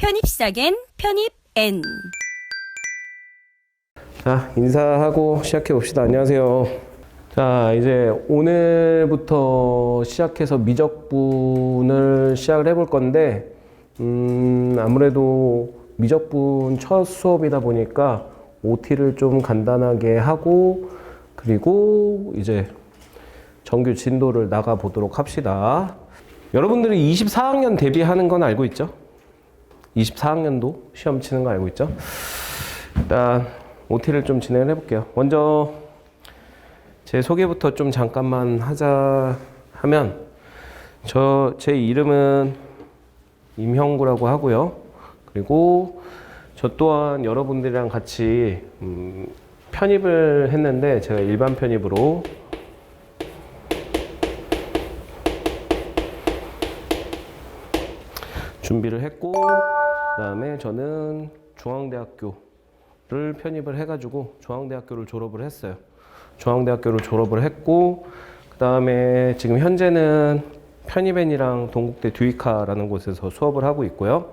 편입 편입N. 자, 인사하고 시작해 봅시다. 안녕하세요. 자, 이제 오늘부터 시작해서 미적분을 시작을 해볼 건데, 아무래도 미적분 첫 수업이다 보니까 OT를 좀 간단하게 하고, 그리고 이제 정규 진도를 나가 보도록 합시다. 여러분들이 24학년 대비하는 건 알고 있죠? 24학년도 시험 치는 거 알고 있죠? 일단 OT를 좀 진행을 해볼게요. 먼저 제 소개부터 좀 잠깐만 하자 하면, 제 이름은 임형구라고 하고요. 그리고 저 또한 여러분들이랑 같이 편입을 했는데, 제가 일반 편입으로 준비를 했고, 그 다음에 저는 중앙대학교를 편입을 해가지고 중앙대학교를 졸업을 했어요. 중앙대학교를 졸업을 했고, 그 다음에 지금 현재는 편입N이랑 동국대 듀이카라는 곳에서 수업을 하고 있고요.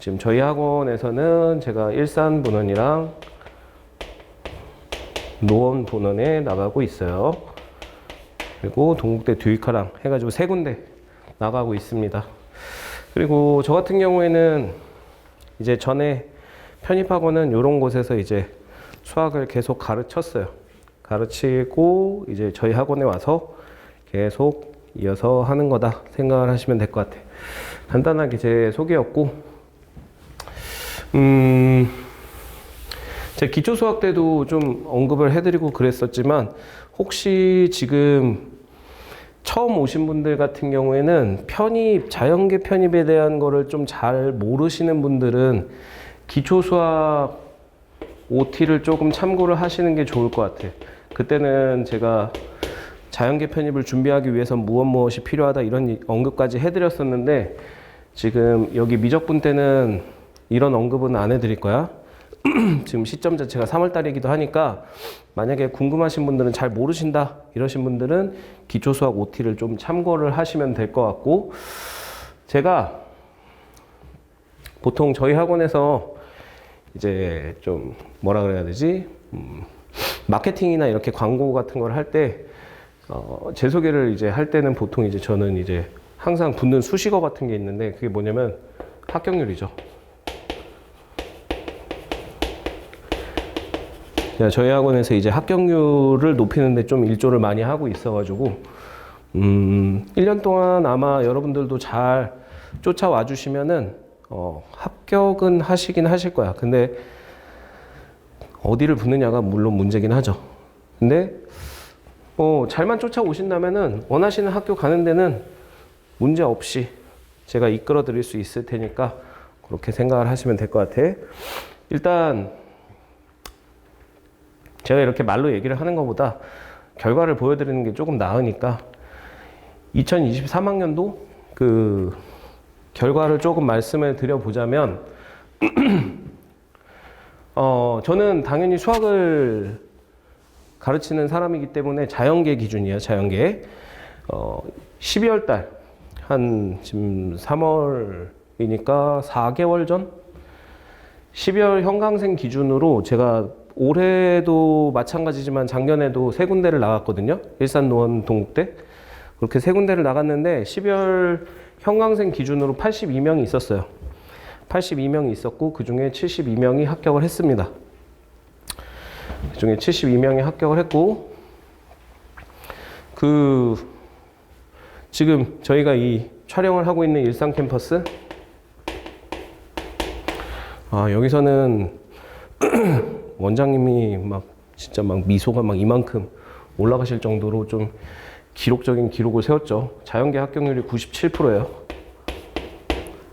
지금 저희 학원에서는 제가 일산 본원이랑 노원 본원에 나가고 있어요. 그리고 동국대 듀이카랑 해가지고 세 군데 나가고 있습니다. 그리고 저 같은 경우에는 이제 전에 편입학원은 이런 곳에서 이제 수학을 계속 가르쳤어요. 가르치고 이제 저희 학원에 와서 계속 이어서 하는 거다 생각을 하시면 될 것 같아요. 간단하게 제 소개였고, 제 기초수학 때도 좀 언급을 해드리고 그랬었지만, 혹시 지금 처음 오신 분들 같은 경우에는 편입, 자연계 편입에 대한 거를 좀 잘 모르시는 분들은 기초수학 OT를 조금 참고를 하시는 게 좋을 것 같아요. 그때는 제가 자연계 편입을 준비하기 위해서 무엇이 필요하다 이런 언급까지 해드렸었는데, 지금 여기 미적분 때는 이런 언급은 안 해드릴 거야. 지금 시점 자체가 3월달이기도 하니까 만약에 궁금하신 분들은, 잘 모르신다 이러신 분들은 기초수학 OT를 좀 참고를 하시면 될 것 같고, 제가 보통 저희 학원에서 이제 좀 뭐라 그래야 되지? 마케팅이나 이렇게 광고 같은 걸 할 때, 제 소개를 이제 할 때는 보통 이제 저는 이제 항상 붙는 수식어 같은 게 있는데, 그게 뭐냐면 합격률이죠. 저희 학원에서 이제 합격률을 높이는데 좀 일조를 많이 하고 있어가지고, 1년 동안 아마 여러분들도 잘 쫓아와 주시면은, 합격은 하시긴 하실 거야. 근데, 어디를 붙느냐가 물론 문제긴 하죠. 근데, 잘만 쫓아오신다면은, 원하시는 학교 가는 데는 문제 없이 제가 이끌어 드릴 수 있을 테니까, 그렇게 생각을 하시면 될 것 같아. 일단, 제가 이렇게 말로 얘기를 하는 것보다 결과를 보여드리는 게 조금 나으니까, 2023학년도 그 결과를 조금 말씀을 드려보자면, 저는 당연히 수학을 가르치는 사람이기 때문에 자연계 기준이에요. 자연계. 12월 달, 한 지금 3월이니까 4개월 전? 12월 현강생 기준으로 제가 올해도 마찬가지지만 작년에도 세 군데를 나갔거든요. 일산, 노원, 동국대. 그렇게 세 군데를 나갔는데 12월 현강생 기준으로 82명이 있었어요. 82명이 있었고, 그 중에 72명이 합격을 했습니다. 그 중에 72명이 합격을 했고, 지금 저희가 이 촬영을 하고 있는 일산 캠퍼스, 여기서는 원장님이 진짜 미소가 이만큼 올라가실 정도로 좀 기록적인 기록을 세웠죠. 자연계 합격률이 97%예요.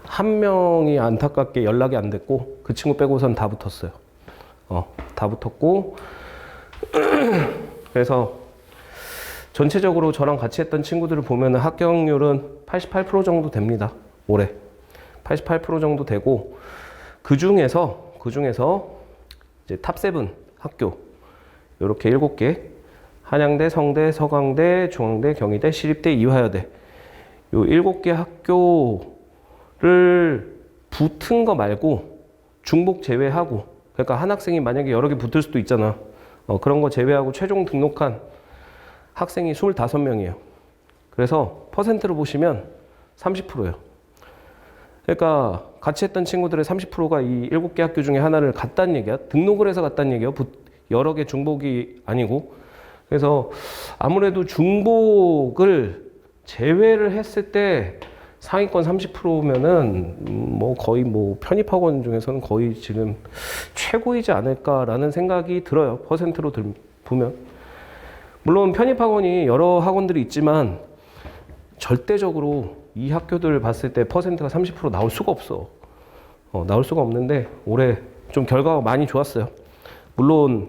한 명이 안타깝게 연락이 안 됐고, 그 친구 빼고선 다 붙었어요. 다 붙었고, 그래서 전체적으로 저랑 같이 했던 친구들을 보면 합격률은 88% 정도 됩니다. 올해 88% 정도 되고, 그 중에서 이제 탑7 학교 이렇게 7개, 한양대, 성대, 서강대, 중앙대, 경희대, 시립대, 이화여대, 요 7개 학교를 붙은 거 말고 중복 제외하고, 그러니까 한 학생이 만약에 여러 개 붙을 수도 있잖아. 그런 거 제외하고 최종 등록한 학생이 25명이에요. 그래서 퍼센트로 보시면 30%예요. 그러니까 같이 했던 친구들의 30%가 이 7개 학교 중에 하나를 갔다는 얘기야. 등록을 해서 갔다는 얘기야. 여러 개 중복이 아니고. 그래서 아무래도 중복을 제외를 했을 때 상위권 30%면은 뭐 거의 뭐 편입학원 중에서는 거의 지금 최고이지 않을까라는 생각이 들어요. 퍼센트로 보면. 물론 편입학원이 여러 학원들이 있지만 절대적으로 이 학교들 봤을 때 퍼센트가 30% 나올 수가 없어. 나올 수가 없는데 올해 좀 결과가 많이 좋았어요. 물론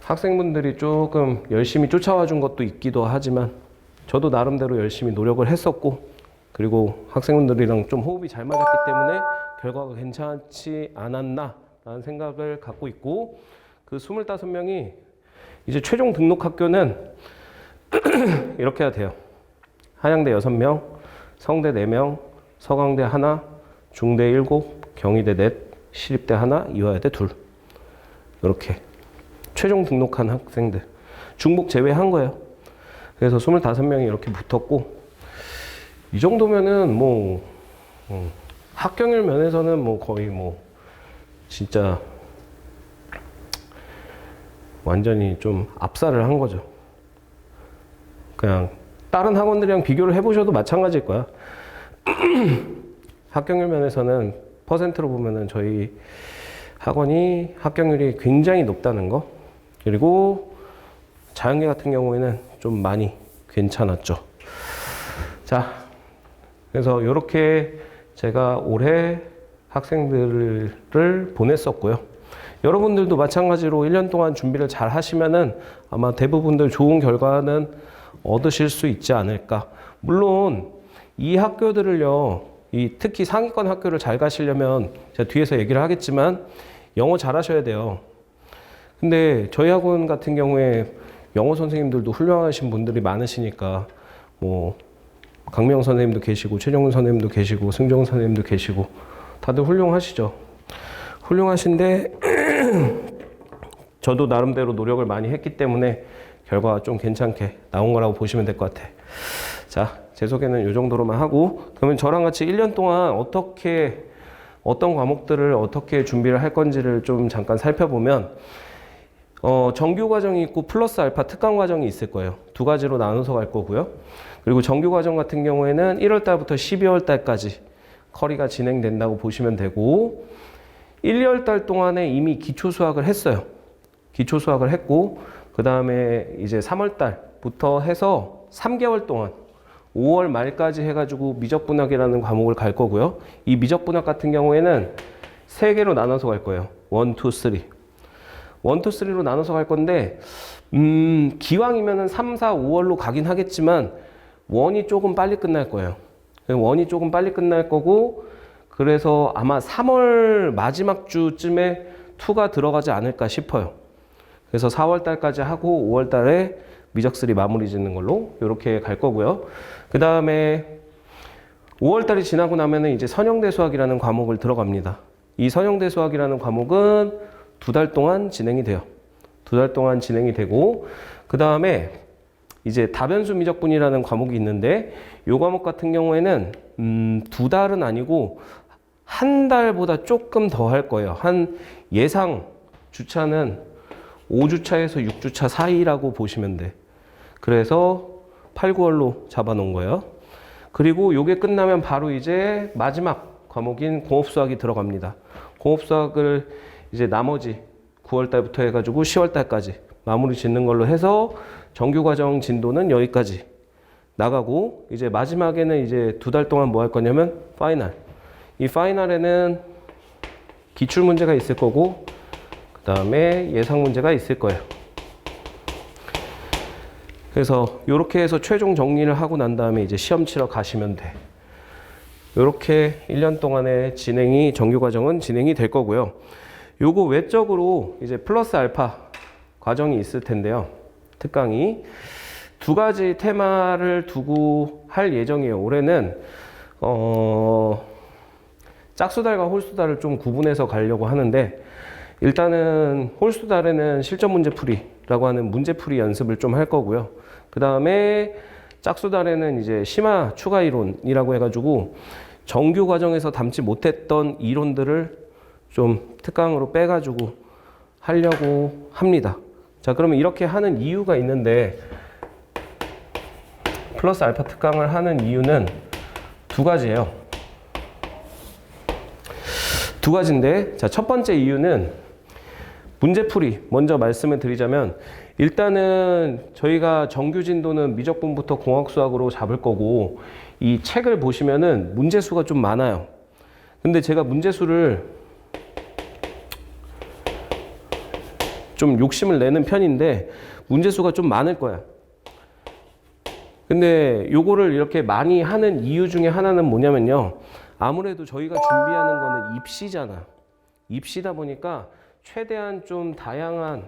학생분들이 조금 열심히 쫓아와 준 것도 있기도 하지만 저도 나름대로 열심히 노력을 했었고, 그리고 학생분들이랑 좀 호흡이 잘 맞았기 때문에 결과가 괜찮지 않았나라는 생각을 갖고 있고, 그 25명이 이제 최종 등록 학교는 이렇게 해야 돼요. 한양대 6명, 성대 4명, 서강대 1, 중대 7, 경희대 4, 시립대 1, 이화여대 2. 이렇게 최종 등록한 학생들 중복 제외한 거예요. 그래서 25명이 이렇게 붙었고, 이 정도면은 뭐 학경률 면에서는 뭐 거의 뭐 진짜 완전히 좀 압살을 한 거죠. 그냥 다른 학원들이랑 비교를 해보셔도 마찬가지일 거야. 합격률 면에서는 퍼센트로 보면은 저희 학원이 합격률이 굉장히 높다는 거, 그리고 자연계 같은 경우에는 좀 많이 괜찮았죠. 자, 그래서 이렇게 제가 올해 학생들을 보냈었고요. 여러분들도 마찬가지로 1년 동안 준비를 잘 하시면은 아마 대부분들 좋은 결과는 얻으실 수 있지 않을까. 물론 이 학교들을요, 특히 상위권 학교를 잘 가시려면 제가 뒤에서 얘기를 하겠지만 영어 잘 하셔야 돼요. 근데 저희 학원 같은 경우에 영어 선생님들도 훌륭하신 분들이 많으시니까 뭐 강명 선생님도 계시고 최정훈 선생님도 계시고 승정 선생님도 계시고 다들 훌륭하시죠. 훌륭하신데 저도 나름대로 노력을 많이 했기 때문에 결과가 좀 괜찮게 나온 거라고 보시면 될 것 같아. 자, 제 소개는 이 정도로만 하고, 그러면 저랑 같이 1년 동안 어떤 과목들을 어떻게 준비를 할 건지를 좀 잠깐 살펴보면, 정규 과정이 있고 플러스 알파 특강 과정이 있을 거예요. 두 가지로 나눠서 갈 거고요. 그리고 정규 과정 같은 경우에는 1월 달부터 12월 달까지 커리가 진행된다고 보시면 되고, 1월 달 동안에 이미 기초 수학을 했어요. 기초 수학을 했고, 그 다음에 이제 3월 달부터 해서 3개월 동안 5월 말까지 해가지고 미적분학이라는 과목을 갈 거고요. 이 미적분학 같은 경우에는 3개로 나눠서 갈 거예요. 1, 2, 3. 1, 2, 3로 나눠서 갈 건데, 기왕이면은 3, 4, 5월로 가긴 하겠지만, 1이 조금 빨리 끝날 거예요. 1이 조금 빨리 끝날 거고, 그래서 아마 3월 마지막 주쯤에 2가 들어가지 않을까 싶어요. 그래서 4월 달까지 하고 5월 달에 미적3 마무리 짓는 걸로 이렇게 갈 거고요. 그 다음에 5월 달이 지나고 나면은 이제 선형대 수학이라는 과목을 들어갑니다. 이 선형대 수학이라는 과목은 2달 동안 진행이 돼요. 2달 동안 진행이 되고, 그 다음에 이제 다변수 미적분이라는 과목이 있는데, 이 과목 같은 경우에는 2달은 아니고 1달보다 조금 더 할 거예요. 한 예상 주차는 5주차에서 6주차 사이라고 보시면 돼. 그래서 8, 9월로 잡아놓은 거예요. 그리고 요게 끝나면 바로 이제 마지막 과목인 공업수학이 들어갑니다. 공업수학을 이제 나머지 9월 달부터 해가지고 10월 달까지 마무리 짓는 걸로 해서 정규 과정 진도는 여기까지 나가고, 이제 마지막에는 이제 2달 동안 뭐 할 거냐면 파이널. 이 파이널에는 기출 문제가 있을 거고, 그 다음에 예상 문제가 있을 거예요. 그래서 이렇게 해서 최종 정리를 하고 난 다음에 이제 시험 치러 가시면 돼. 이렇게 1년 동안의 정규 과정은 진행이 될 거고요. 요거 외적으로 이제 플러스 알파 과정이 있을 텐데요. 특강이 2가지 테마를 두고 할 예정이에요. 올해는 짝수달과 홀수달을 좀 구분해서 가려고 하는데, 일단은 홀수달에는 실전 문제풀이라고 하는 문제풀이 연습을 좀 할 거고요. 그 다음에 짝수달에는 이제 심화 추가 이론이라고 해가지고 정규 과정에서 담지 못했던 이론들을 좀 특강으로 빼가지고 하려고 합니다. 자, 그러면 이렇게 하는 이유가 있는데, 플러스 알파 특강을 하는 이유는 두 가지예요. 두 가지인데, 자, 첫 번째 이유는 문제풀이 먼저 말씀을 드리자면, 일단은 저희가 정규 진도는 미적분부터 공학수학으로 잡을 거고, 이 책을 보시면은 문제수가 좀 많아요. 근데 제가 문제수를 좀 욕심을 내는 편인데 문제수가 좀 많을 거야. 근데 요거를 이렇게 많이 하는 이유 중에 하나는 뭐냐면요, 아무래도 저희가 준비하는 거는 입시잖아. 입시다 보니까 최대한 좀 다양한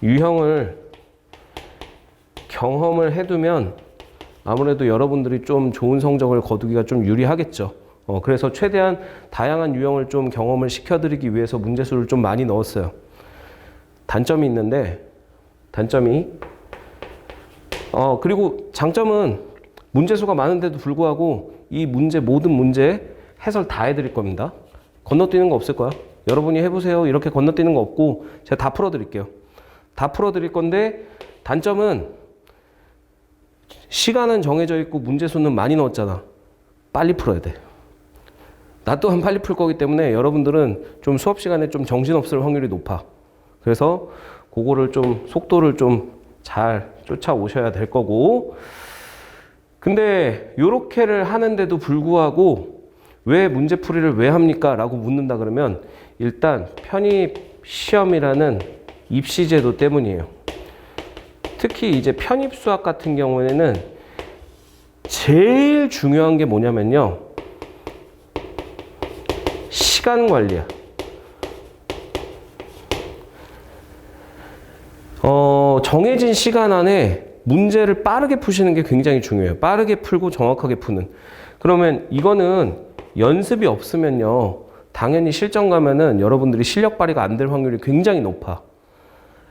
유형을 경험을 해두면 아무래도 여러분들이 좀 좋은 성적을 거두기가 좀 유리하겠죠. 그래서 최대한 다양한 유형을 좀 경험을 시켜드리기 위해서 문제수를 좀 많이 넣었어요. 단점이 있는데, 그리고 장점은 문제수가 많은데도 불구하고 이 문제, 모든 문제 해설 다 해드릴 겁니다. 건너뛰는 거 없을 거야. 여러분이 해보세요. 이렇게 건너뛰는 거 없고 제가 다 풀어드릴게요. 다 풀어드릴 건데, 단점은 시간은 정해져 있고 문제수는 많이 넣었잖아. 빨리 풀어야 돼. 나 또한 빨리 풀 거기 때문에 여러분들은 좀 수업 시간에 좀 정신없을 확률이 높아. 그래서 그거를 좀 속도를 좀 잘 쫓아오셔야 될 거고, 근데 요렇게를 하는데도 불구하고 왜 문제풀이를 왜 합니까? 라고 묻는다 그러면 일단 편입 시험이라는 입시제도 때문이에요. 특히 이제 편입 수학 같은 경우에는 제일 중요한 게 뭐냐면요, 시간 관리야. 정해진 시간 안에 문제를 빠르게 푸시는 게 굉장히 중요해요. 빠르게 풀고 정확하게 푸는. 그러면 이거는 연습이 없으면요, 당연히 실전 가면은 여러분들이 실력 발휘가 안 될 확률이 굉장히 높아.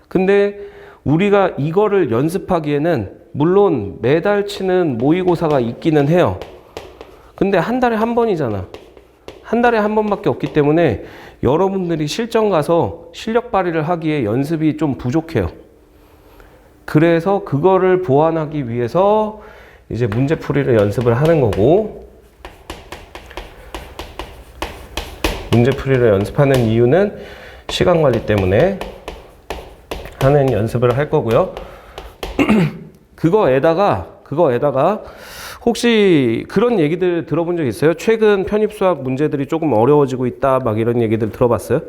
근데 우리가 이거를 연습하기에는 물론 매달 치는 모의고사가 있기는 해요. 근데 한 달에 한 번이잖아. 한 달에 한 번밖에 없기 때문에 여러분들이 실전 가서 실력 발휘를 하기에 연습이 좀 부족해요. 그래서 그거를 보완하기 위해서 이제 문제풀이를 연습을 하는 거고, 문제풀이를 연습하는 이유는 시간 관리 때문에 하는 연습을 할 거고요. 그거에다가 혹시 그런 얘기들 들어본 적 있어요? 최근 편입수학 문제들이 조금 어려워지고 있다, 막 이런 얘기들 들어봤어요?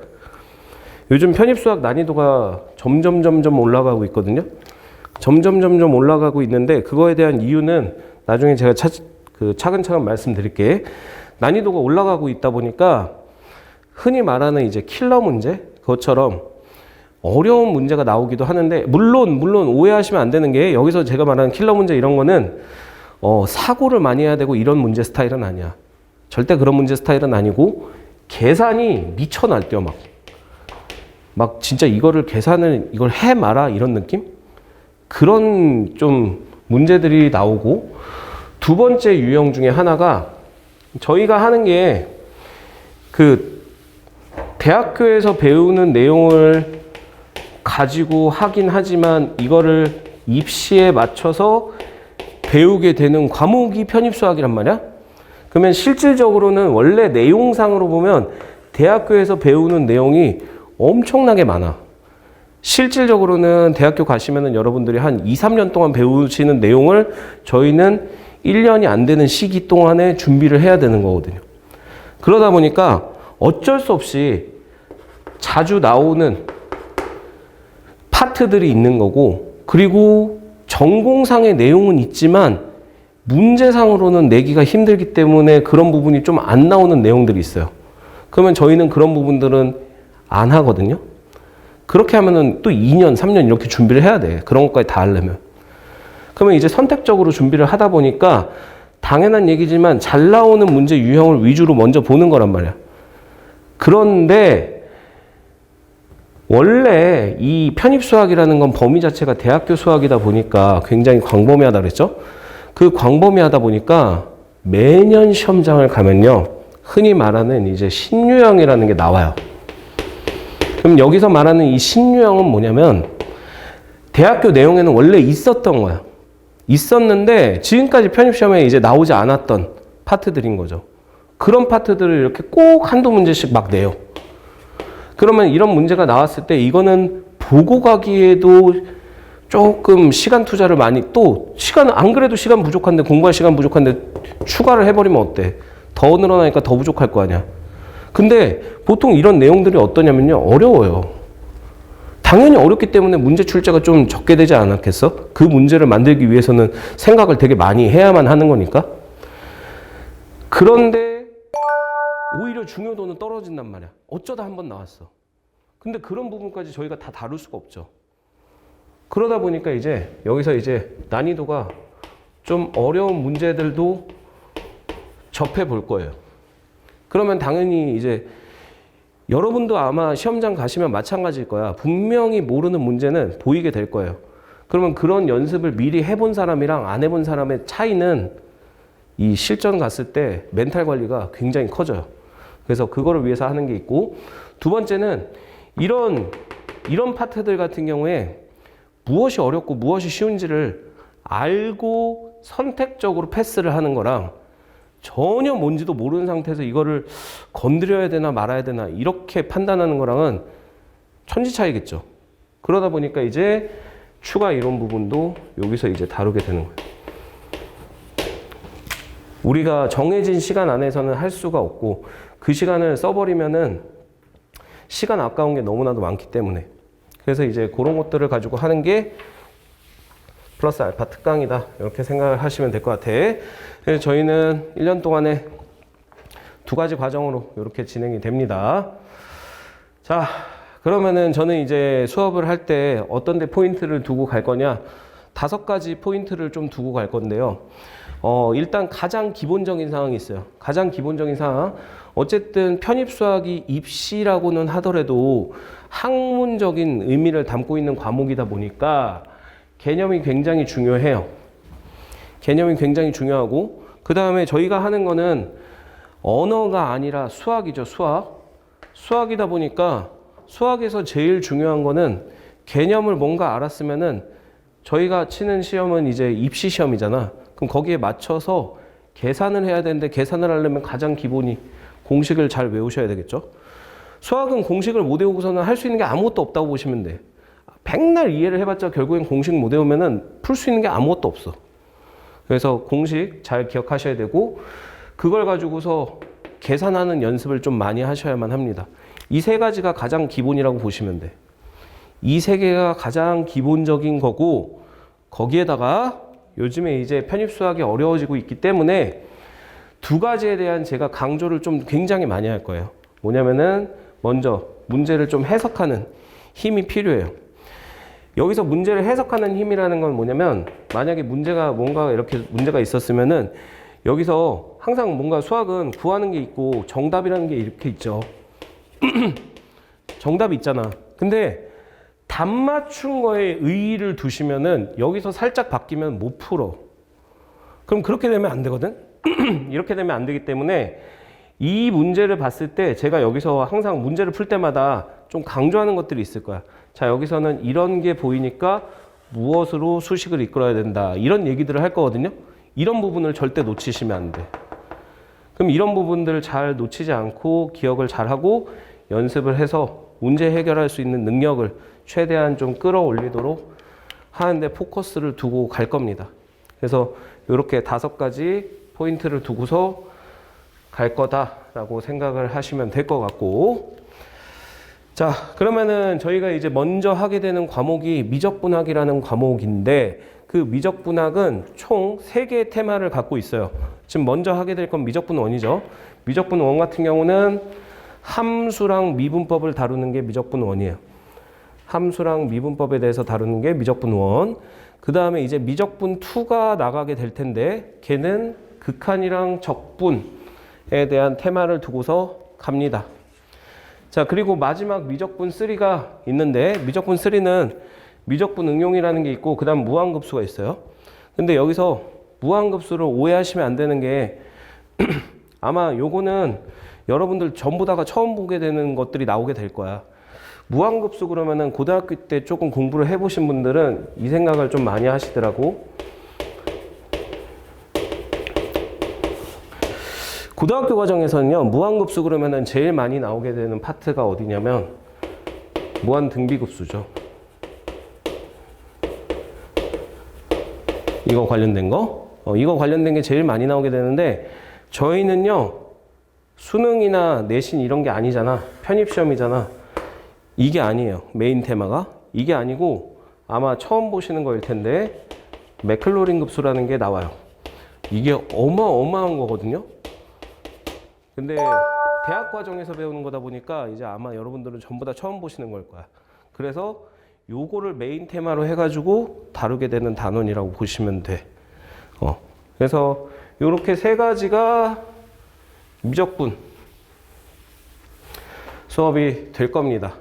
요즘 편입수학 난이도가 점점 올라가고 있거든요. 점점 올라가고 있는데, 그거에 대한 이유는 나중에 제가 차근차근 말씀드릴게. 난이도가 올라가고 있다 보니까 흔히 말하는 이제 킬러 문제, 그것처럼 어려운 문제가 나오기도 하는데, 물론 오해하시면 안 되는 게, 여기서 제가 말하는 킬러 문제 이런 거는 사고를 많이 해야 되고 이런 문제 스타일은 아니야. 절대 그런 문제 스타일은 아니고, 계산이 미쳐 날뛰어 막 진짜 이걸 해 마라 이런 느낌? 그런 좀 문제들이 나오고, 두 번째 유형 중에 하나가 저희가 하는 게 대학교에서 배우는 내용을 가지고 하긴 하지만 이거를 입시에 맞춰서 배우게 되는 과목이 편입수학이란 말이야. 그러면 실질적으로는 원래 내용상으로 보면 대학교에서 배우는 내용이 엄청나게 많아. 실질적으로는 대학교 가시면은 여러분들이 한 2, 3년 동안 배우시는 내용을 저희는 1년이 안 되는 시기 동안에 준비를 해야 되는 거거든요. 그러다 보니까 어쩔 수 없이 자주 나오는 파트들이 있는 거고, 그리고 전공상의 내용은 있지만 문제상으로는 내기가 힘들기 때문에 그런 부분이 좀 안 나오는 내용들이 있어요. 그러면 저희는 그런 부분들은 안 하거든요. 그렇게 하면은 또 2년, 3년 이렇게 준비를 해야 돼. 그런 것까지 다 하려면. 그러면 이제 선택적으로 준비를 하다 보니까 당연한 얘기지만 잘 나오는 문제 유형을 위주로 먼저 보는 거란 말이야. 그런데 원래 이 편입수학이라는 건 범위 자체가 대학교 수학이다 보니까 굉장히 광범위하다 그랬죠? 그 광범위하다 보니까 매년 시험장을 가면요. 흔히 말하는 이제 신유형이라는 게 나와요. 그럼 여기서 말하는 이 신유형은 뭐냐면 대학교 내용에는 원래 있었던 거야. 있었는데 지금까지 편입시험에 이제 나오지 않았던 파트들인 거죠. 그런 파트들을 이렇게 꼭 한두 문제씩 막 내요. 그러면 이런 문제가 나왔을 때 이거는 보고 가기에도 조금 시간 투자를 많이 또 시간 안 그래도 시간 부족한데 공부할 시간 부족한데 추가를 해버리면 어때? 더 늘어나니까 더 부족할 거 아니야. 근데 보통 이런 내용들이 어떠냐면요. 어려워요. 당연히 어렵기 때문에 문제 출제가 좀 적게 되지 않았겠어? 그 문제를 만들기 위해서는 생각을 되게 많이 해야만 하는 거니까. 그런데 오히려 중요도는 떨어진단 말이야. 어쩌다 한번 나왔어. 근데 그런 부분까지 저희가 다 다룰 수가 없죠. 그러다 보니까 이제 여기서 이제 난이도가 좀 어려운 문제들도 접해 볼 거예요. 그러면 당연히 이제 여러분도 아마 시험장 가시면 마찬가지일 거야. 분명히 모르는 문제는 보이게 될 거예요. 그러면 그런 연습을 미리 해본 사람이랑 안 해본 사람의 차이는 이 실전 갔을 때 멘탈 관리가 굉장히 커져요. 그래서 그거를 위해서 하는 게 있고, 두 번째는 이런 파트들 같은 경우에 무엇이 어렵고 무엇이 쉬운지를 알고 선택적으로 패스를 하는 거랑 전혀 뭔지도 모르는 상태에서 이거를 건드려야 되나 말아야 되나 이렇게 판단하는 거랑은 천지 차이겠죠. 그러다 보니까 이제 추가 이론 부분도 여기서 이제 다루게 되는 거예요. 우리가 정해진 시간 안에서는 할 수가 없고 그 시간을 써버리면은 시간 아까운 게 너무나도 많기 때문에, 그래서 이제 그런 것들을 가지고 하는 게 플러스 알파 특강이다 이렇게 생각을 하시면 될 것 같아. 그래서 저희는 1년 동안에 2가지 과정으로 이렇게 진행이 됩니다. 자, 그러면은 저는 이제 수업을 할 때 어떤 데 포인트를 두고 갈 거냐, 5가지 포인트를 좀 두고 갈 건데요. 일단 가장 기본적인 상황이 있어요. 가장 기본적인 상황. 어쨌든 편입수학이 입시라고는 하더라도 학문적인 의미를 담고 있는 과목이다 보니까 개념이 굉장히 중요해요. 개념이 굉장히 중요하고, 그 다음에 저희가 하는 거는 언어가 아니라 수학이죠. 수학이다 보니까 수학에서 제일 중요한 거는 개념을 뭔가 알았으면은 저희가 치는 시험은 이제 입시 시험이잖아. 그럼 거기에 맞춰서 계산을 해야 되는데 계산을 하려면 가장 기본이 공식을 잘 외우셔야 되겠죠. 수학은 공식을 못 외우고서는 할 수 있는 게 아무것도 없다고 보시면 돼. 백날 이해를 해봤자 결국엔 공식 못 외우면은 풀 수 있는 게 아무것도 없어. 그래서 공식 잘 기억하셔야 되고, 그걸 가지고서 계산하는 연습을 좀 많이 하셔야만 합니다. 이 3가지가 가장 기본이라고 보시면 돼. 이 3개가 가장 기본적인 거고, 거기에다가 요즘에 이제 편입수학이 어려워지고 있기 때문에 2가지에 대한 제가 강조를 좀 굉장히 많이 할 거예요. 뭐냐면은 먼저 문제를 좀 해석하는 힘이 필요해요. 여기서 문제를 해석하는 힘이라는 건 뭐냐면, 만약에 문제가 뭔가 이렇게 문제가 있었으면은 여기서 항상 뭔가 수학은 구하는 게 있고 정답이라는 게 이렇게 있죠. 정답이 있잖아. 근데 답 맞춘 거에 의의를 두시면은 여기서 살짝 바뀌면 못 풀어. 그럼 그렇게 되면 안 되거든? 이렇게 되면 안 되기 때문에 이 문제를 봤을 때 제가 여기서 항상 문제를 풀 때마다 좀 강조하는 것들이 있을 거야. 자, 여기서는 이런 게 보이니까 무엇으로 수식을 이끌어야 된다. 이런 얘기들을 할 거거든요. 이런 부분을 절대 놓치시면 안 돼. 그럼 이런 부분들을 잘 놓치지 않고 기억을 잘 하고 연습을 해서 문제 해결할 수 있는 능력을 최대한 좀 끌어올리도록 하는데 포커스를 두고 갈 겁니다. 그래서 이렇게 5가지 포인트를 두고서 갈 거다라고 생각을 하시면 될 것 같고, 자, 그러면은 저희가 이제 먼저 하게 되는 과목이 미적분학이라는 과목인데, 그 미적분학은 총 3개의 테마를 갖고 있어요. 지금 먼저 하게 될 건 미적분 1이죠. 미적분 1 같은 경우는 함수랑 미분법을 다루는 게 미적분 1이에요. 함수랑 미분법에 대해서 다루는 게 미적분 1. 그 다음에 이제 미적분 2가 나가게 될 텐데, 걔는 극한이랑 적분에 대한 테마를 두고서 갑니다. 자, 그리고 마지막 미적분 3가 있는데, 미적분 3는 미적분 응용이라는 게 있고, 그 다음 무한급수가 있어요. 근데 여기서 무한급수를 오해하시면 안 되는 게 아마 요거는 여러분들 전부 다가 처음 보게 되는 것들이 나오게 될 거야. 무한급수 그러면은 고등학교 때 조금 공부를 해보신 분들은 이 생각을 좀 많이 하시더라고. 고등학교 과정에서는요, 무한급수 그러면은 제일 많이 나오게 되는 파트가 어디냐면 무한등비급수죠. 이거 관련된 거? 이거 관련된 게 제일 많이 나오게 되는데, 저희는요, 수능이나 내신 이런 게 아니잖아. 편입시험이잖아. 이게 아니에요. 메인 테마가. 이게 아니고 아마 처음 보시는 거일 텐데, 맥클로린 급수라는 게 나와요. 이게 어마어마한 거거든요. 근데 대학 과정에서 배우는 거다 보니까 이제 아마 여러분들은 전부 다 처음 보시는 걸 거야. 그래서 요거를 메인 테마로 해가지고 다루게 되는 단원이라고 보시면 돼. 그래서 요렇게 세 가지가 미적분 수업이 될 겁니다.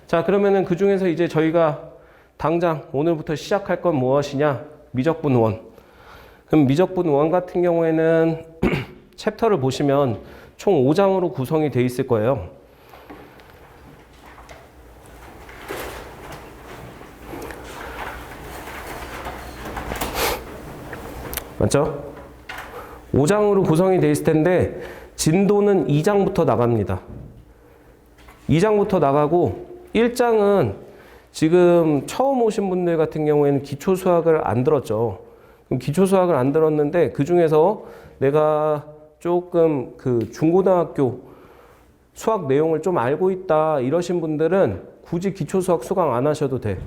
자, 그러면은 그 중에서 이제 저희가 당장 오늘부터 시작할 건 무엇이냐? 미적분 1. 그럼 미적분 1 같은 경우에는 챕터를 보시면 총 5장으로 구성이 되어 있을 거예요. 맞죠? 5장으로 구성이 되어 있을 텐데 진도는 2장부터 나갑니다. 2장부터 나가고 1장은 지금 처음 오신 분들 같은 경우에는 기초 수학을 안 들었죠. 그럼 기초 수학을 안 들었는데 그 중에서 내가 조금 그 중고등학교 수학 내용을 좀 알고 있다 이러신 분들은 굳이 기초 수학 수강 안 하셔도 돼.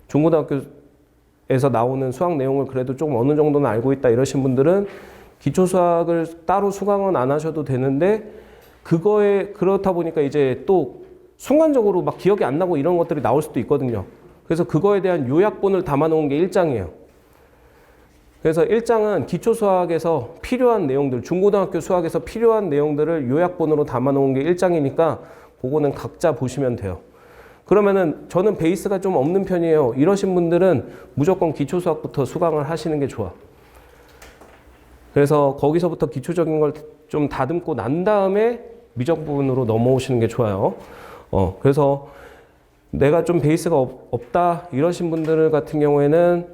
중고등학교에서 나오는 수학 내용을 그래도 좀 어느 정도는 알고 있다 이러신 분들은 기초 수학을 따로 수강은 안 하셔도 되는데, 그거에 그렇다 보니까 이제 또 순간적으로 막 기억이 안 나고 이런 것들이 나올 수도 있거든요. 그래서 그거에 대한 요약본을 담아 놓은 게 1장이에요. 그래서 1장은 기초 수학에서 필요한 내용들, 중고등학교 수학에서 필요한 내용들을 요약본으로 담아 놓은 게 1장이니까 그거는 각자 보시면 돼요. 그러면은 저는 베이스가 좀 없는 편이에요. 이러신 분들은 무조건 기초 수학부터 수강을 하시는 게 좋아. 그래서 거기서부터 기초적인 걸 좀 다듬고 난 다음에 미적분으로 넘어오시는 게 좋아요. 그래서 내가 좀 베이스가 없다 이러신 분들 같은 경우에는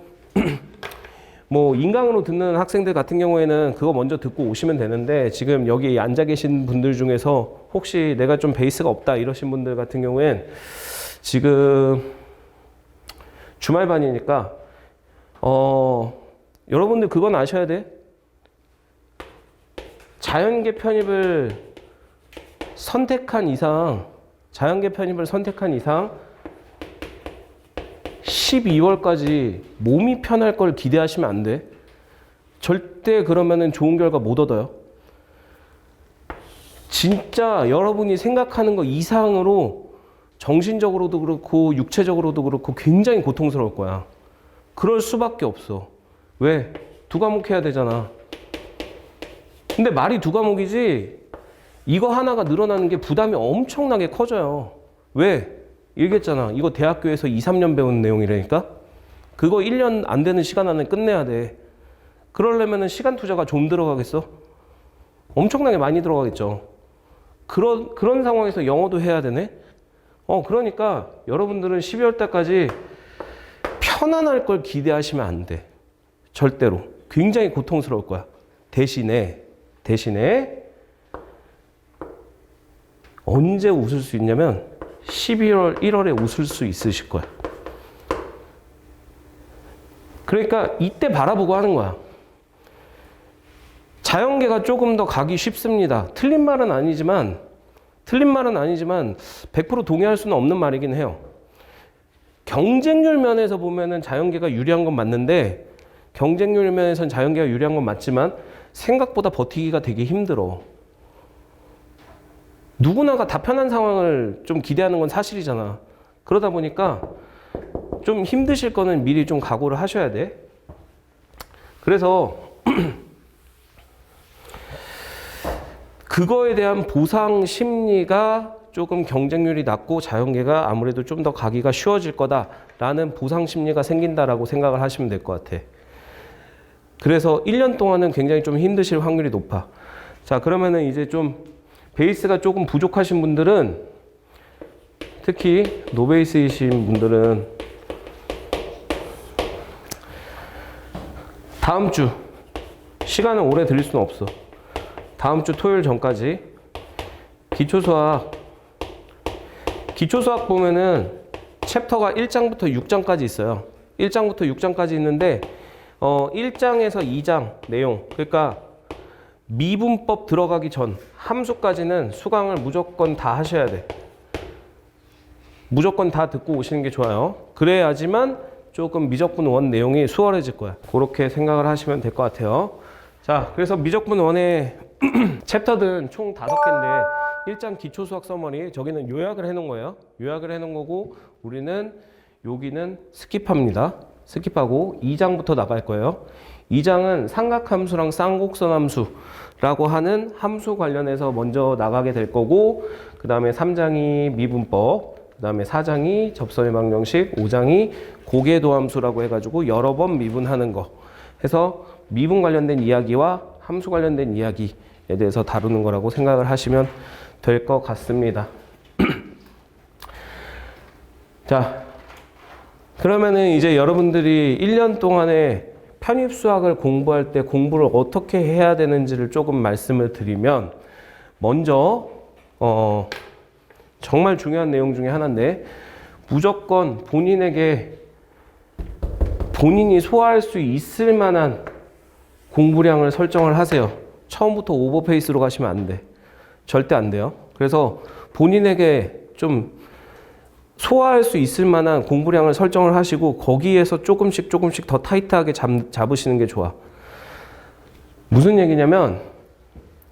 뭐 인강으로 듣는 학생들 같은 경우에는 그거 먼저 듣고 오시면 되는데, 지금 여기 앉아 계신 분들 중에서 혹시 내가 좀 베이스가 없다 이러신 분들 같은 경우엔 지금 주말반이니까 여러분들 그건 아셔야 돼. 자연계 편입을 선택한 이상 12월까지 몸이 편할 걸 기대하시면 안 돼. 절대 그러면은 좋은 결과 못 얻어요. 진짜 여러분이 생각하는 거 이상으로 정신적으로도 그렇고 육체적으로도 그렇고 굉장히 고통스러울 거야. 그럴 수밖에 없어. 왜? 2과목 해야 되잖아. 근데 말이 2과목이지 이거 하나가 늘어나는 게 부담이 엄청나게 커져요. 왜? 얘기했잖아. 이거 대학교에서 2, 3년 배운 내용이라니까? 그거 1년 안 되는 시간 안에 끝내야 돼. 그러려면 시간 투자가 좀 들어가겠어? 엄청나게 많이 들어가겠죠. 그런 상황에서 영어도 해야 되네? 그러니까 여러분들은 12월 달까지 편안할 걸 기대하시면 안 돼. 절대로. 굉장히 고통스러울 거야. 대신에 언제 웃을 수 있냐면 12월, 1월에 웃을 수 있으실 거야. 그러니까 이때 바라보고 하는 거야. 자연계가 조금 더 가기 쉽습니다. 틀린 말은 아니지만 100% 동의할 수는 없는 말이긴 해요. 경쟁률 면에서 보면은 자연계가 유리한 건 맞는데, 경쟁률 면에서는 자연계가 유리한 건 맞지만 생각보다 버티기가 되게 힘들어. 누구나가 다 편한 상황을 좀 기대하는 건 사실이잖아. 그러다 보니까 좀 힘드실 거는 미리 좀 각오를 하셔야 돼. 그래서 그거에 대한 보상 심리가 조금 경쟁률이 낮고 자연계가 아무래도 좀 더 가기가 쉬워질 거다라는 보상 심리가 생긴다라고 생각을 하시면 될 것 같아. 그래서 1년 동안은 굉장히 좀 힘드실 확률이 높아. 자, 그러면은 이제 좀 베이스가 조금 부족하신 분들은, 특히 노베이스이신 분들은 다음 주, 시간은 오래 들릴 수는 없어. 다음 주 토요일 전까지 기초수학 보면은 챕터가 1장부터 6장까지 있어요. 1장부터 6장까지 있는데 1장에서 2장 내용, 그러니까 미분법 들어가기 전 함수까지는 수강을 무조건 다 하셔야 돼. 무조건 다 듣고 오시는 게 좋아요. 그래야지만 조금 미적분 원 내용이 수월해질 거야. 그렇게 생각을 하시면 될 것 같아요. 자, 그래서 미적분 원의 챕터들은 총 5개인데 1장 기초수학 서머리, 저기는 요약을 해놓은 거예요. 요약을 해놓은 거고, 우리는 여기는 스킵합니다. 스킵하고 2장부터 나갈 거예요. 2장은 삼각함수랑 쌍곡선 함수라고 하는 함수 관련해서 먼저 나가게 될 거고, 그 다음에 3장이 미분법, 그 다음에 4장이 접선의 방정식, 5장이 고궤도 함수라고 해가지고 여러 번 미분하는 거 해서 미분 관련된 이야기와 함수 관련된 이야기에 대해서 다루는 거라고 생각을 하시면 될 것 같습니다. 자, 그러면은 이제 여러분들이 1년 동안에 편입수학을 공부할 때 공부를 어떻게 해야 되는지를 조금 말씀을 드리면, 먼저 정말 중요한 내용 중에 하나인데, 무조건 본인에게 본인이 소화할 수 있을 만한 공부량을 설정을 하세요. 처음부터 오버페이스로 가시면 안 돼. 절대 안 돼요. 그래서 본인에게 좀 소화할 수 있을 만한 공부량을 설정을 하시고, 거기에서 조금씩 더 타이트하게 잡으시는 게 좋아. 무슨 얘기냐면,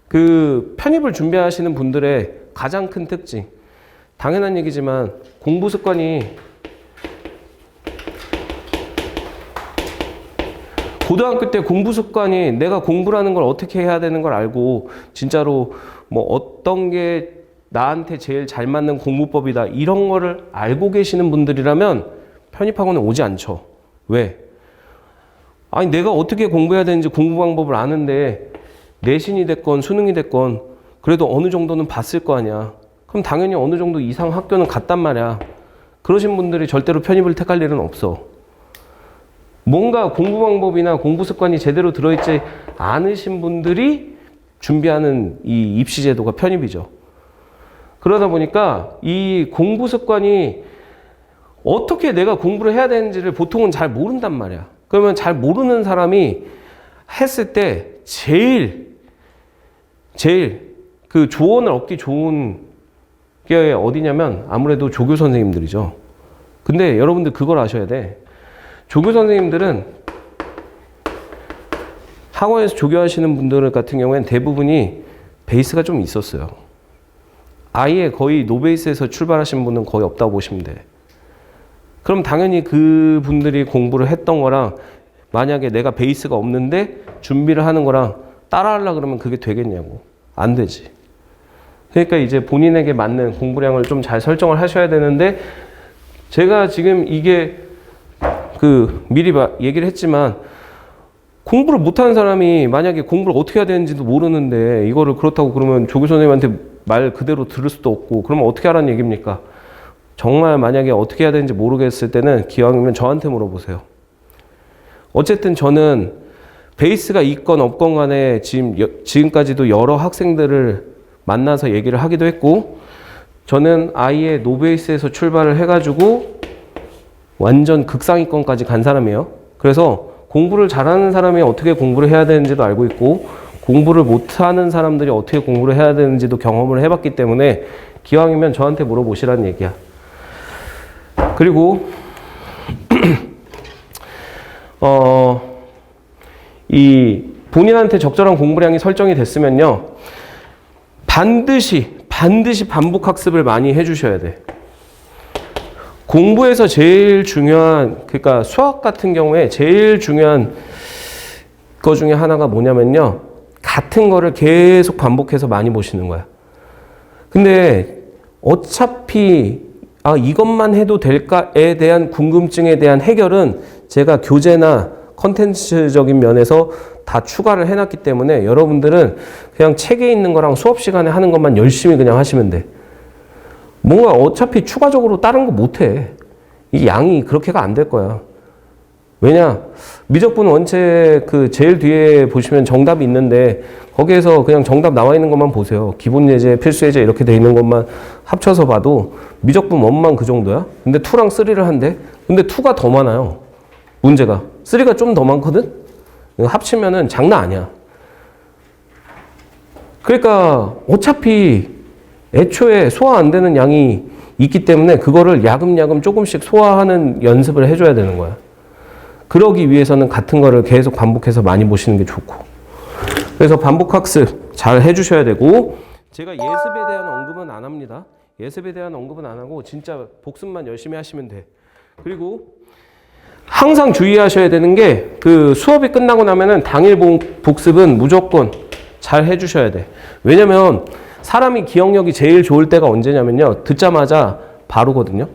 그 편입을 준비하시는 분들의 가장 큰 특징, 당연한 얘기지만 공부 습관이, 고등학교 때 공부 습관이 내가 공부라는 걸 어떻게 해야 되는 걸 알고 진짜로 뭐 어떤 게 나한테 제일 잘 맞는 공부법이다 이런 거를 알고 계시는 분들이라면 편입학원에 오지 않죠. 왜? 아니 내가 어떻게 공부해야 되는지 공부 방법을 아는데 내신이 됐건 수능이 됐건 그래도 어느 정도는 봤을 거 아니야. 그럼 당연히 어느 정도 이상 학교는 갔단 말이야. 그러신 분들이 절대로 편입을 택할 일은 없어. 뭔가 공부 방법이나 공부 습관이 제대로 들어있지 않으신 분들이 준비하는 이 입시 제도가 편입이죠. 그러다 보니까 이 공부 습관이 어떻게 내가 공부를 해야 되는지를 보통은 잘 모른단 말이야. 그러면 잘 모르는 사람이 했을 때 제일 그 조언을 얻기 좋은 게 어디냐면 아무래도 조교 선생님들이죠. 근데 여러분들 그걸 아셔야 돼. 조교 선생님들은 학원에서 조교하시는 분들 같은 경우에는 대부분이 베이스가 좀 있었어요. 아예 거의 노베이스에서 출발하신 분은 거의 없다고 보시면 돼. 그럼 당연히 그분들이 공부를 했던 거랑 만약에 내가 베이스가 없는데 준비를 하는 거랑 따라하려고 그러면 그게 되겠냐고. 안 되지. 그러니까 이제 본인에게 맞는 공부량을 좀 잘 설정을 하셔야 되는데, 제가 지금 이게 미리 얘기를 했지만 공부를 못하는 사람이 만약에 공부를 어떻게 해야 되는지도 모르는데 이거를 그렇다고 그러면 조교 선생님한테 말 그대로 들을 수도 없고, 그러면 어떻게 하라는 얘기입니까? 정말 만약에 어떻게 해야 되는지 모르겠을 때는 기왕이면 저한테 물어보세요. 어쨌든 저는 베이스가 있건 없건 간에 지금까지도 여러 학생들을 만나서 얘기를 하기도 했고, 저는 아예 노베이스에서 출발을 해가지고 완전 극상위권까지 간 사람이에요. 그래서 공부를 잘하는 사람이 어떻게 공부를 해야 되는지도 알고 있고, 공부를 못하는 사람들이 어떻게 공부를 해야 되는지도 경험을 해봤기 때문에 기왕이면 저한테 물어보시라는 얘기야. 그리고 이 본인한테 적절한 공부량이 설정이 됐으면요, 반드시 반복 학습을 많이 해주셔야 돼. 공부에서 제일 중요한, 그러니까 수학 같은 경우에 제일 중요한 거 중에 하나가 뭐냐면요, 같은 거를 계속 반복해서 많이 보시는 거야. 근데 어차피 이것만 해도 될까에 대한 궁금증에 대한 해결은 제가 교재나 컨텐츠적인 면에서 다 추가를 해놨기 때문에 여러분들은 그냥 책에 있는 거랑 수업 시간에 하는 것만 열심히 그냥 하시면 돼. 뭔가 어차피 추가적으로 다른 거 못해. 이 양이 그렇게가 안 될 거야. 왜냐? 미적분 원책 그 제일 뒤에 보시면 정답이 있는데 거기에서 그냥 정답 나와 있는 것만 보세요. 기본 예제, 필수 예제 이렇게 돼 있는 것만 합쳐서 봐도 미적분 1만 그 정도야. 근데 2랑 3를 한대. 근데 2가 더 많아요. 문제가. 3가 좀 더 많거든? 합치면은 장난 아니야. 그러니까 어차피 애초에 소화 안 되는 양이 있기 때문에 그거를 야금야금 조금씩 소화하는 연습을 해줘야 되는 거야. 그러기 위해서는 같은 거를 계속 반복해서 많이 보시는 게 좋고. 그래서 반복학습 잘 해주셔야 되고, 제가 예습에 대한 언급은 안 합니다. 예습에 대한 언급은 안 하고 진짜 복습만 열심히 하시면 돼. 그리고 항상 주의하셔야 되는 게 그 수업이 끝나고 나면은 당일 복습은 무조건 잘 해주셔야 돼. 왜냐면 사람이 기억력이 제일 좋을 때가 언제냐면요. 듣자마자 바로거든요.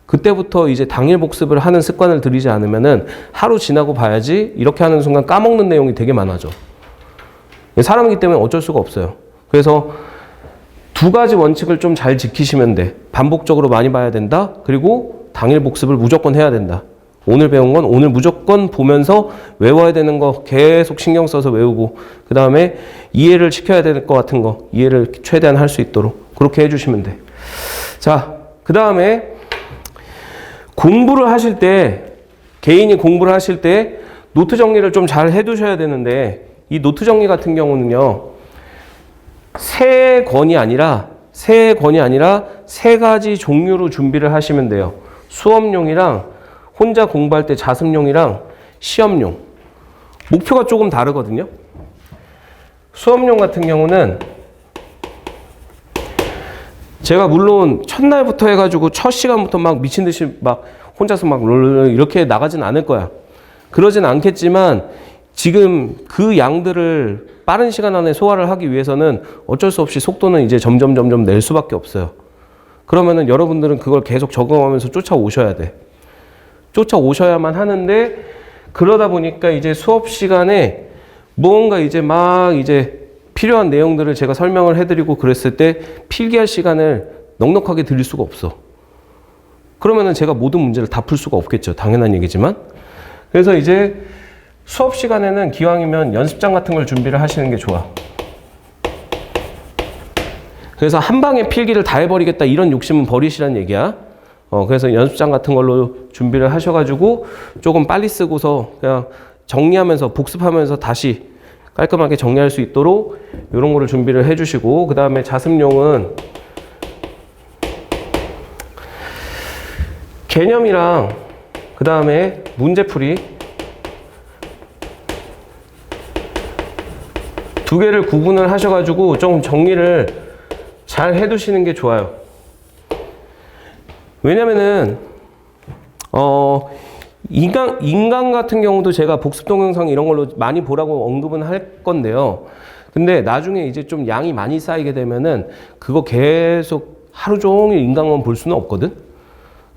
그때부터 이제 당일 복습을 하는 습관을 들이지 않으면은 하루 지나고 봐야지 이렇게 하는 순간 까먹는 내용이 되게 많아져. 사람이기 때문에 어쩔 수가 없어요. 그래서 두 가지 원칙을 좀 잘 지키시면 돼. 반복적으로 많이 봐야 된다. 그리고 당일 복습을 무조건 해야 된다. 오늘 배운 건 오늘 무조건 보면서 외워야 되는 거 계속 신경 써서 외우고, 그 다음에 이해를 시켜야 될 것 같은 거 이해를 최대한 할 수 있도록 그렇게 해주시면 돼. 자, 그 다음에 공부를 하실 때, 개인이 공부를 하실 때 노트 정리를 좀 잘 해두셔야 되는데, 이 노트 정리 같은 경우는요, 세 권이 아니라 세 가지 종류로 준비를 하시면 돼요. 수업용이랑 혼자 공부할 때 자습용이랑 시험용. 목표가 조금 다르거든요. 수업용 같은 경우는 제가 물론 첫날부터 해가지고 첫 시간부터 막 미친 듯이 막 혼자서 막 이렇게 나가진 않을 거야. 그러진 않겠지만 지금 그 양들을 빠른 시간 안에 소화를 하기 위해서는 어쩔 수 없이 속도는 이제 점점 낼 수밖에 없어요. 그러면은 여러분들은 그걸 계속 적응하면서 쫓아오셔야 돼. 쫓아오셔야만 하는데, 그러다 보니까 이제 수업 시간에 뭔가 이제 막 이제 필요한 내용들을 제가 설명을 해드리고 그랬을 때 필기할 시간을 넉넉하게 드릴 수가 없어. 그러면은 제가 모든 문제를 다 풀 수가 없겠죠. 당연한 얘기지만. 그래서 이제 수업 시간에는 기왕이면 연습장 같은 걸 준비를 하시는 게 좋아. 그래서 한 방에 필기를 다 해버리겠다 이런 욕심은 버리시란 얘기야. 그래서 연습장 같은 걸로 준비를 하셔가지고 조금 빨리 쓰고서 그냥 정리하면서 복습하면서 다시 깔끔하게 정리할 수 있도록 이런 거를 준비를 해주시고, 그 다음에 자습용은 개념이랑 그 다음에 문제풀이 두 개를 구분을 하셔가지고 좀 정리를 잘 해두시는 게 좋아요. 왜냐면은 인강 같은 경우도 제가 복습 동영상 이런 걸로 많이 보라고 언급은 할 건데요. 근데 나중에 이제 좀 양이 많이 쌓이게 되면은 그거 계속 하루 종일 인강만 볼 수는 없거든.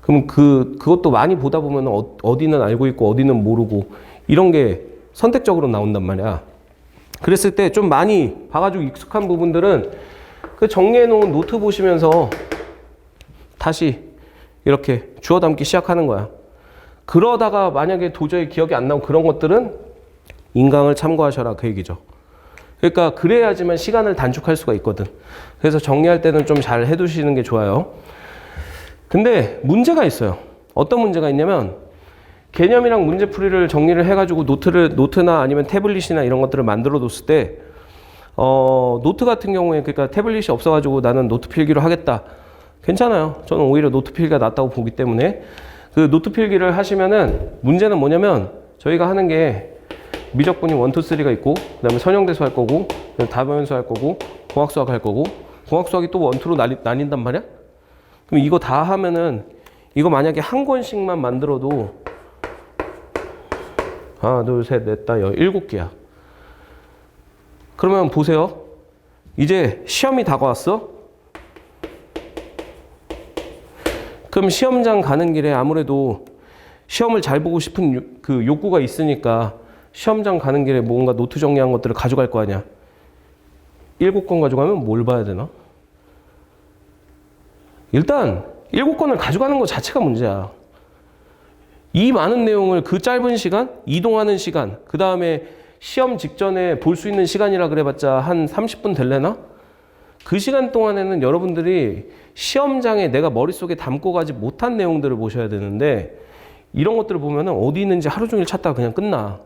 그럼 그것도 많이 보다 보면 어디는 알고 있고 어디는 모르고 이런 게 선택적으로 나온단 말이야. 그랬을 때 좀 많이 봐가지고 익숙한 부분들은 그 정리해 놓은 노트 보시면서 다시 이렇게 주워 담기 시작하는 거야. 그러다가 만약에 도저히 기억이 안 나고 그런 것들은 인강을 참고하셔라 그 얘기죠. 그러니까 그래야지만 시간을 단축할 수가 있거든. 그래서 정리할 때는 좀 잘 해두시는 게 좋아요. 근데 문제가 있어요. 어떤 문제가 있냐면 개념이랑 문제풀이를 정리를 해가지고 노트나 아니면 태블릿이나 이런 것들을 만들어 뒀을 때 노트 같은 경우에, 그러니까 태블릿이 없어가지고 나는 노트 필기로 하겠다. 괜찮아요. 저는 오히려 노트 필기가 낫다고 보기 때문에 그 노트 필기를 하시면은 문제는 뭐냐면 저희가 하는 게 미적분이 1, 2, 3가 있고, 그 다음에 선형대수 할 거고, 다변수 할 거고, 공학수학 할 거고, 공학수학이 또 1, 2로 나뉜단 말이야? 그럼 이거 다 하면은 이거 만약에 한 권씩만 만들어도 하나, 둘, 셋, 넷, 다, 7개야. 그러면 보세요. 이제 시험이 다가왔어. 그럼 시험장 가는 길에 아무래도 시험을 잘 보고 싶은 그 욕구가 있으니까 시험장 가는 길에 뭔가 노트 정리한 것들을 가져갈 거 아니야. 7권 가져가면 뭘 봐야 되나? 일단 7권을 가져가는 것 자체가 문제야. 이 많은 내용을 그 짧은 시간, 이동하는 시간, 그 다음에 시험 직전에 볼 수 있는 시간이라 그래봤자 한 30분 될래나? 그 시간 동안에는 여러분들이 시험장에 내가 머릿속에 담고 가지 못한 내용들을 보셔야 되는데 이런 것들을 보면은 어디 있는지 하루 종일 찾다가 그냥 끝나.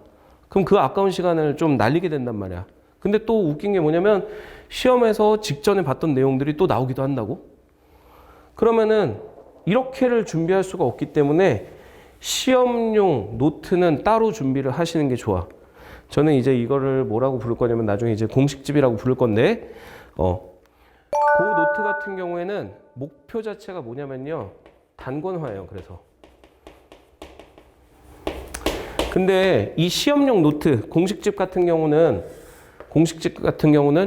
그럼 그 아까운 시간을 좀 날리게 된단 말이야. 근데 또 웃긴 게 뭐냐면 시험에서 직전에 봤던 내용들이 또 나오기도 한다고? 그러면은 이렇게를 준비할 수가 없기 때문에 시험용 노트는 따로 준비를 하시는 게 좋아. 저는 이제 이거를 뭐라고 부를 거냐면 나중에 이제 공식집이라고 부를 건데 그 노트 같은 경우에는 목표 자체가 뭐냐면요. 단권화예요. 그래서 근데 이 시험용 노트 공식집 같은 경우는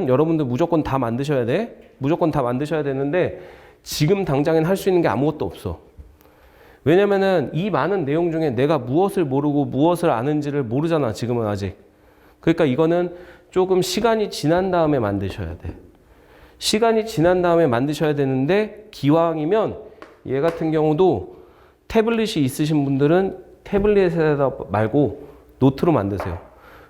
여러분들 무조건 다 만드셔야 돼. 무조건 다 만드셔야 되는데 지금 당장엔 할 수 있는 게 아무것도 없어. 왜냐면은 이 많은 내용 중에 내가 무엇을 모르고 무엇을 아는지를 모르잖아. 지금은 아직. 그러니까 이거는 조금 시간이 지난 다음에 만드셔야 돼. 시간이 지난 다음에 만드셔야 되는데 기왕이면 얘 같은 경우도 태블릿이 있으신 분들은 태블릿에다 말고 노트로 만드세요.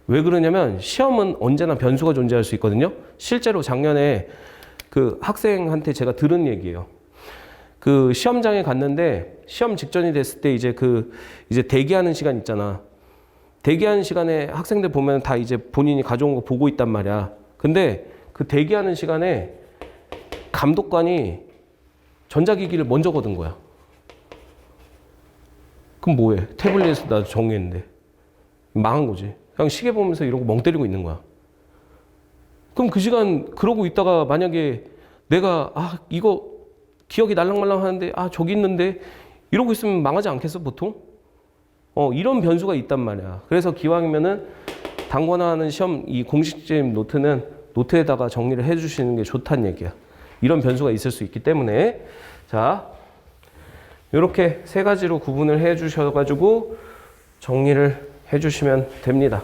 왜 그러냐면 시험은 언제나 변수가 존재할 수 있거든요. 실제로 작년에 그 학생한테 제가 들은 얘기예요. 그 시험장에 갔는데 시험 직전이 됐을 때 이제 이제 대기하는 시간 있잖아. 대기하는 시간에 학생들 보면 다 이제 본인이 가져온 거 보고 있단 말이야. 근데 그 대기하는 시간에 감독관이 전자기기를 먼저 거둔 거야. 그럼 뭐해? 태블릿에서 나도 정리했는데. 망한 거지. 그냥 시계 보면서 이러고 멍 때리고 있는 거야. 그럼 그 시간 그러고 있다가 만약에 내가 이거 기억이 날랑말랑 하는데 저기 있는데 이러고 있으면 망하지 않겠어 보통? 이런 변수가 있단 말이야. 그래서 기왕이면은 단권화하는 시험 이 공식집 노트는 노트에다가 정리를 해 주시는 게 좋다는 얘기야. 이런 변수가 있을 수 있기 때문에 자 이렇게 세 가지로 구분을 해 주셔가지고 정리를 해 주시면 됩니다.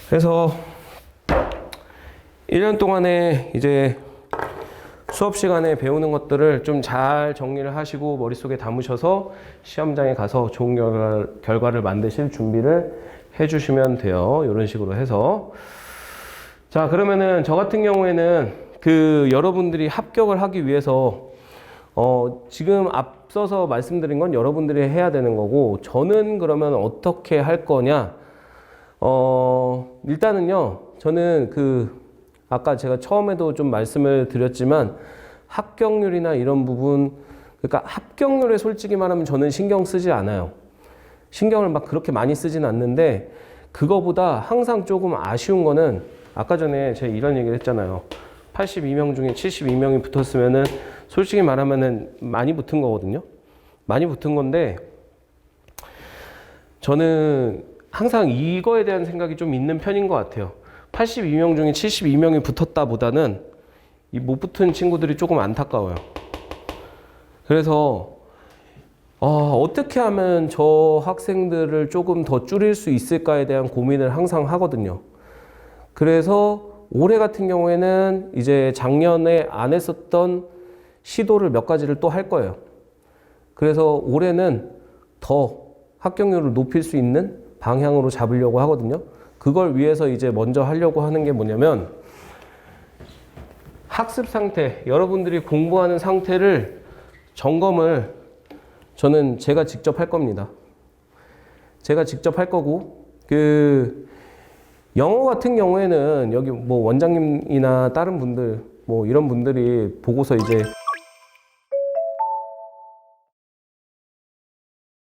그래서 1년 동안에 이제 수업 시간에 배우는 것들을 좀 잘 정리를 하시고 머릿속에 담으셔서 시험장에 가서 좋은 결과를 만드실 준비를 해 주시면 돼요. 이런 식으로 해서 자 그러면은 저 같은 경우에는 여러분들이 합격을 하기 위해서 지금 앞서서 말씀드린 건 여러분들이 해야 되는 거고 저는 그러면 어떻게 할 거냐 일단은요 저는 아까 제가 처음에도 좀 말씀을 드렸지만 합격률이나 이런 부분 그러니까 합격률에 솔직히 말하면 저는 신경 쓰지 않아요. 신경을 막 그렇게 많이 쓰진 않는데 그거보다 항상 조금 아쉬운 거는 아까 전에 제가 이런 얘기를 했잖아요. 82명 중에 72명이 붙었으면은 솔직히 말하면은 많이 붙은 거거든요. 많이 붙은 건데 저는 항상 이거에 대한 생각이 좀 있는 편인 것 같아요. 82명 중에 72명이 붙었다 보다는 이 못 붙은 친구들이 조금 안타까워요. 그래서 어떻게 하면 저 학생들을 조금 더 줄일 수 있을까에 대한 고민을 항상 하거든요. 그래서 올해 같은 경우에는 이제 작년에 안 했었던 시도를 몇 가지를 또 할 거예요. 그래서 올해는 더 합격률을 높일 수 있는 방향으로 잡으려고 하거든요. 그걸 위해서 이제 먼저 하려고 하는 게 뭐냐면 학습 상태, 여러분들이 공부하는 상태를 점검을 저는 제가 직접 할 겁니다. 제가 직접 할 거고 영어 같은 경우에는 여기 뭐 원장님이나 다른 분들 뭐 이런 분들이 보고서 이제